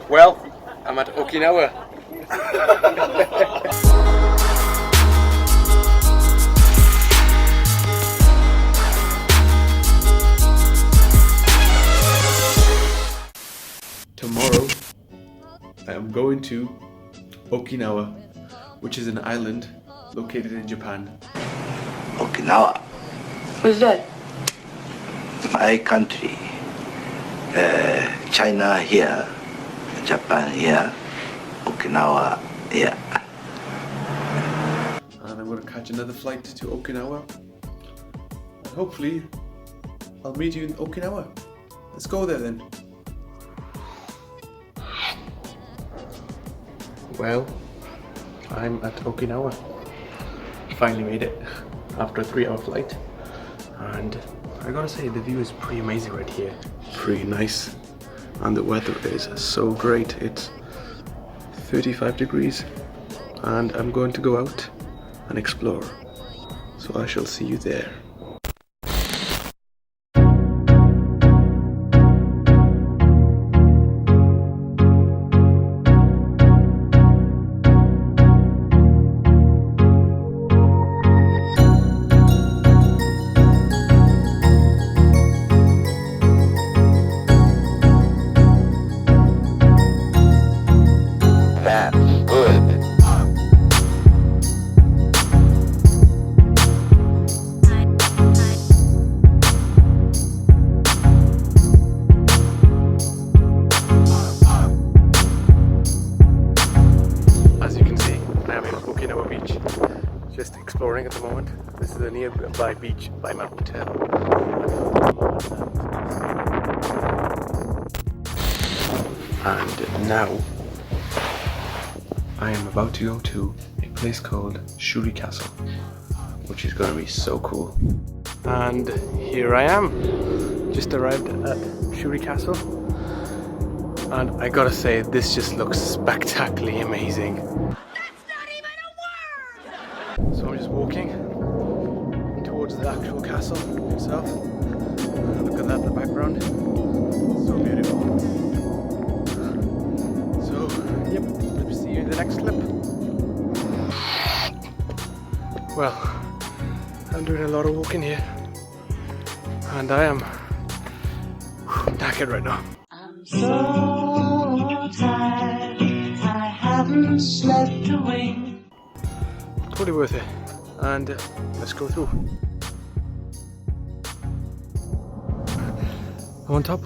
Well, I'm at Okinawa. Tomorrow, I am going to Okinawa, which is an island located in Japan. Okinawa. What's that? My country. China here, Japan here, Okinawa here. And I'm going to catch another flight to Okinawa. And hopefully, I'll meet you in Okinawa. Let's go there then. Well, I'm at Okinawa. Finally made it after a 3-hour flight. And I gotta say, the view is pretty amazing right here. Pretty nice. And the weather is so great. It's 35 degrees. And I'm going to go out and explore. So I shall see you there. Just exploring at the moment. This is a nearby beach by my hotel. And now I am about to go to a place called Shuri Castle, which is going to be so cool. And here I am, just arrived at Shuri Castle, and I gotta say, this just looks spectacularly amazing. So I'm just walking towards the actual castle itself. Look at that in the background. So beautiful. So, yep, let's see you in the next clip. Well, I'm doing a lot of walking here. And I am knackered right now. I'm so tired, I haven't slept a wink. Totally worth it, and let's go through. I'm on top.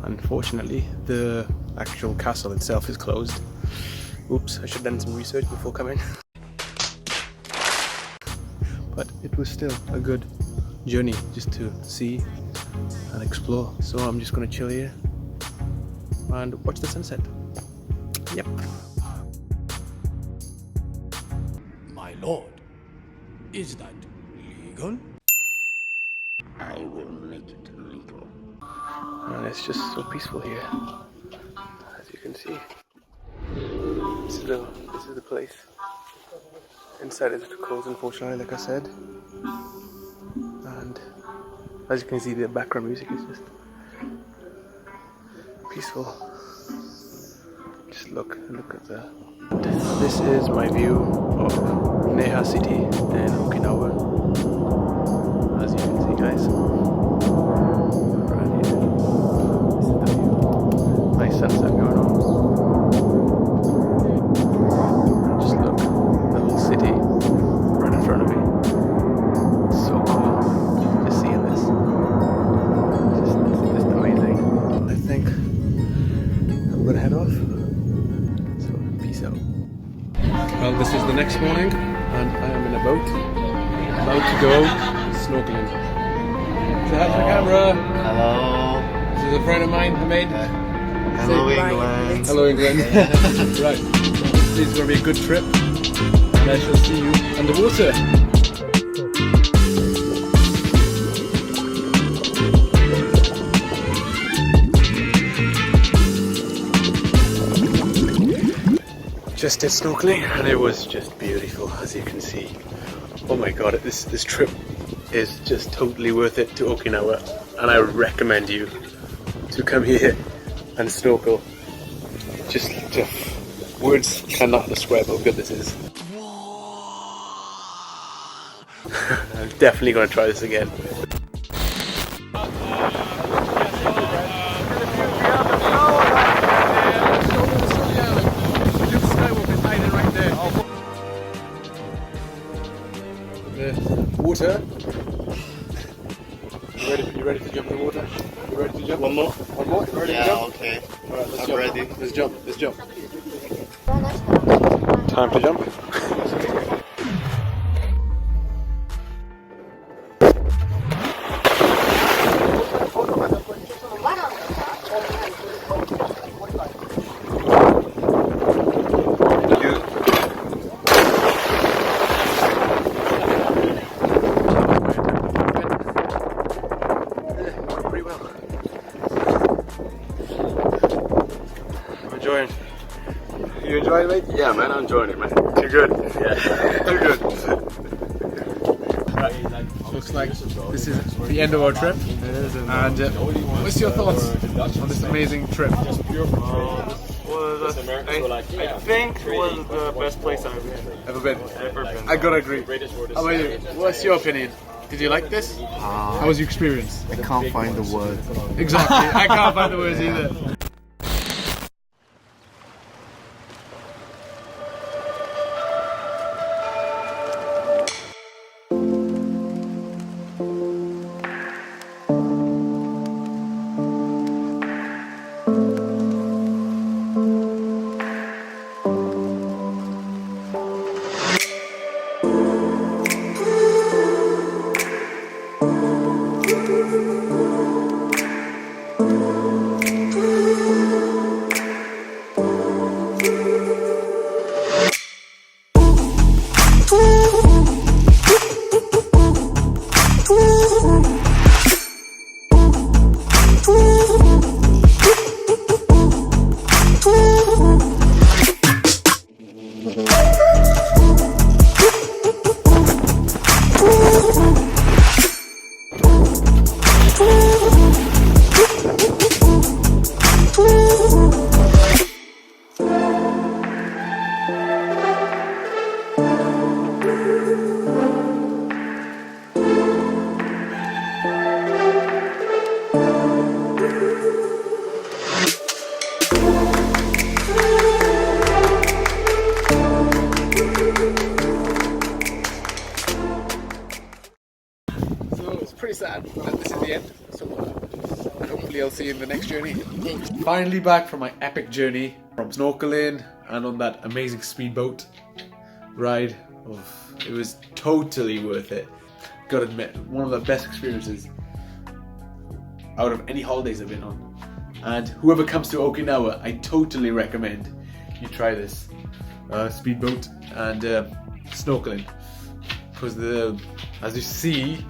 Unfortunately, the actual castle itself is closed. Oops, I should have done some research before coming. But it was still a good journey just to see and explore. So I'm just gonna chill here and watch the sunset. Yep. My lord, is that legal? I will make it legal. And it's just so peaceful here, as you can see. This is the place. Inside is closed, unfortunately, like I said. And as you can see, the background music is just peaceful. Just look at that. This is my view of Neha City in Okinawa. As you can see, guys. Right here. This is the view. Nice sunset going on. And just look, the whole city right in front of me. It's so cool just seeing this. It's just amazing. I think I'm gonna head off. So peace out. Well, this is the next morning, and I am in a boat, about to go snorkeling. Say hi to the camera. Hello. This is a friend of mine, Hamid. Hello, England. Hello, England. Right, this is going to be a good trip, and I shall see you underwater. Just did snorkeling, and it was just beautiful, as you can see. Oh my god, this trip is just totally worth it to Okinawa, and I recommend you to come here and snorkel just words cannot describe how good this is. I'm definitely going to try this again. The water. You ready to jump in the water? You ready to jump? One more? One more? You ready to jump? Okay. Alright, let's I'm jump. ready. Let's jump. Let's jump. Time to jump. Pretty well. I'm enjoying. You enjoying it, mate? Yeah, man, I'm enjoying it, man. Too good. Yeah. Too good. Looks like this is the end of our trip. And what's your thoughts on this amazing trip? I think it was the best place I've Ever been? ever been. I gotta agree. How about you? What's your opinion? Did you like this? How was your experience? I can't find the word. Exactly. I can't find the words either. Pretty sad that this is the end. So hopefully I'll see you in the next journey. Finally back from my epic journey from snorkeling and on that amazing speedboat ride. Oh, it was totally worth it. Gotta admit, one of the best experiences out of any holidays I've been on. And whoever comes to Okinawa, I totally recommend you try this speedboat and snorkeling, because as you see,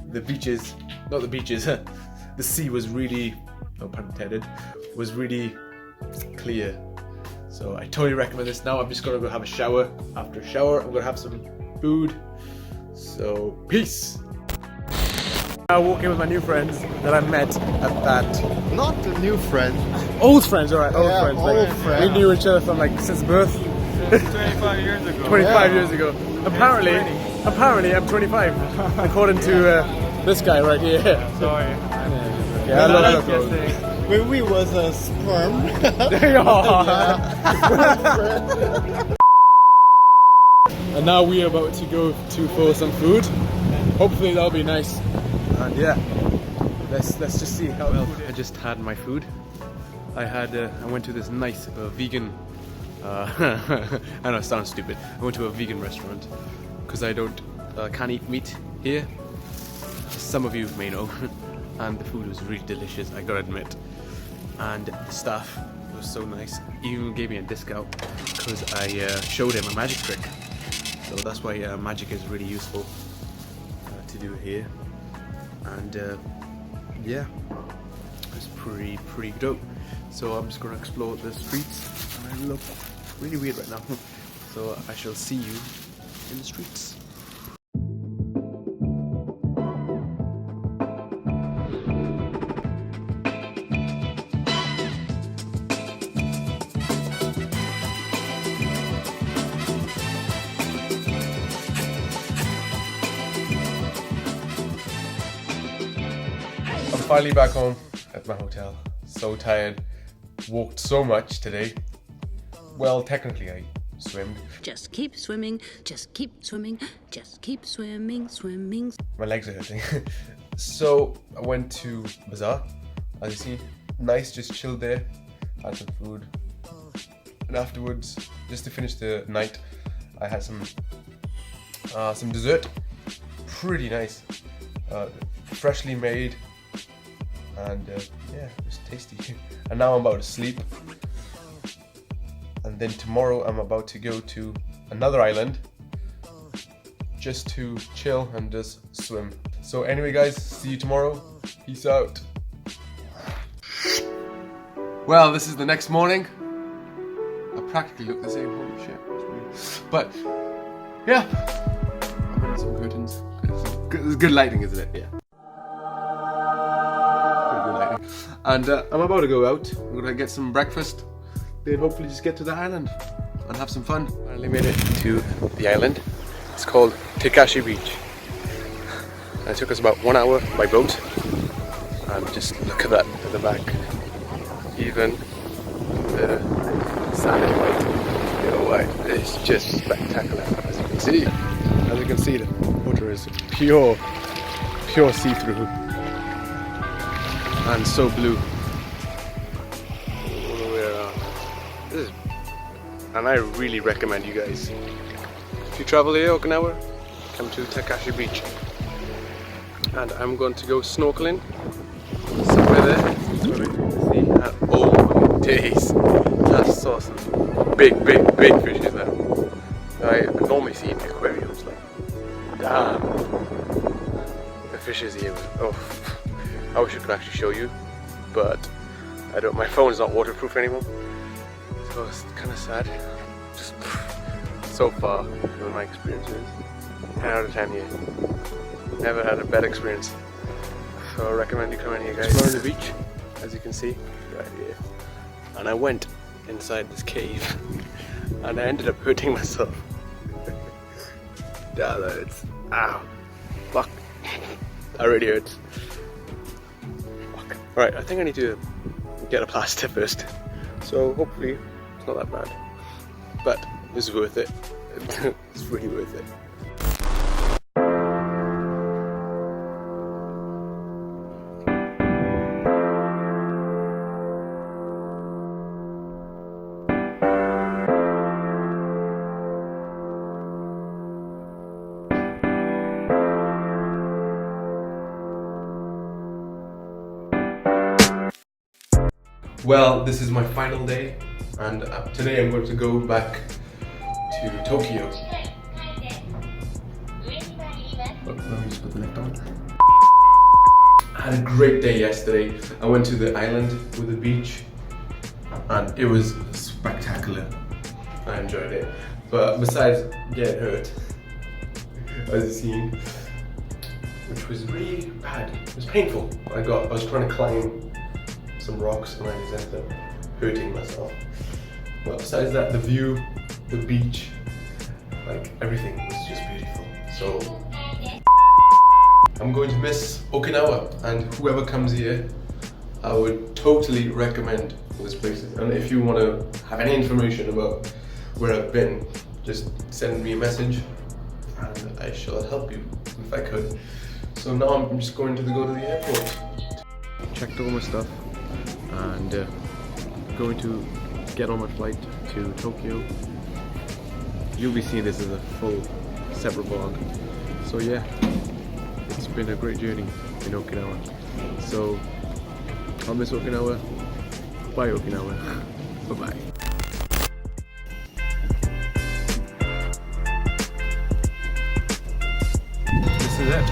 the beaches, not the beaches, the sea was really, no pun intended, was really clear. So I totally recommend this. Now I'm just gonna go have a shower. After a shower, I'm gonna have some food. So peace. Now walking with my new friends that I met at that. Not a new friend. Old friends, alright, old Yeah, friends. old friend. We knew each other from like since birth. 25 years ago. 25 years ago. Apparently I'm 25, according to this guy right here. Sorry. Yeah, hello. When we was a sperm. And now we are about to go for some food. Hopefully that'll be nice. And yeah, let's just see how. Well, I just had my food. I went to this nice vegan. I know it sounds stupid. I went to a vegan restaurant because I can't eat meat here. Some of you may know. And the food was really delicious, I gotta admit. And the staff was so nice. He even gave me a discount because I showed him a magic trick. So that's why magic is really useful to do here. And yeah, it's pretty dope. So I'm just gonna explore the streets. And I look really weird right now. So I shall see you in the streets. finally back home at my hotel. So tired. Walked so much today. Well, technically I swimmed. Just keep swimming, just keep swimming, just keep swimming, swimming. My legs are hurting. So I went to bazaar. As you see, nice, just chilled there. Had some food. And afterwards, just to finish the night, I had some dessert. Pretty nice. Freshly made. And yeah, it was tasty. And now I'm about to sleep. And then tomorrow I'm about to go to another island just to chill and just swim. So anyway guys, see you tomorrow. Peace out. Well, this is the next morning. I practically look the same, holy shit. It's weird. But yeah, I'm in some curtains. It's good lighting, isn't it? Yeah. Pretty good lighting. And I'm about to go out. I'm gonna get some breakfast. Then hopefully just get to the island and have some fun. Finally made it to the island. It's called Tekashi Beach. And it took us about 1 hour by boat. And just look at that at the back. Even the sand is white. You know why? It's just spectacular, as you can see. As you can see, the water is pure see-through. And so blue. And I really recommend you guys, if you travel here, Okinawa, come to Tekashi Beach. And I'm going to go snorkeling somewhere there. See, and oh my days, I saw some big fishes there. I normally see in aquariums, like, damn, the fishes here. Oh, I wish I could actually show you, but I don't. My phone is not waterproof anymore. So it's kind of sad. Just so far from my experiences, 10 out of 10 here. Never had a bad experience. So I recommend you come in here, guys. Exploring the beach, as you can see, right here. And I went inside this cave, and I ended up hurting myself. Yeah, that hurts. Ow. Fuck. That really hurts. Fuck. Alright, I think I need to get a plaster first. So hopefully it's not that bad, but it's worth it. It's really worth it. Well, this is my final day, and today I'm going to go back to Tokyo. Let me just put the light on. I had a great day yesterday. I went to the island with the beach, and it was spectacular. I enjoyed it. But besides getting hurt, as you've seen, which was really bad. It was painful. I was trying to climb some rocks and I just ended up hurting myself. But besides that, the view, the beach, like everything was just beautiful. So I'm going to miss Okinawa, and whoever comes here, I would totally recommend this place. And if you want to have any information about where I've been, just send me a message and I shall help you if I could. So now I'm just going to go to the airport. Checked all my stuff and going to get on my flight to Tokyo. You'll be seeing this as a full separate vlog. So yeah, it's been a great journey in Okinawa. So I'll miss Okinawa. Bye Okinawa. Bye bye. This is it.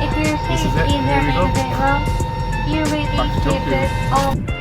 If you're This is it. either Here we go. made it well, you really Back to keep Tokyo. it all.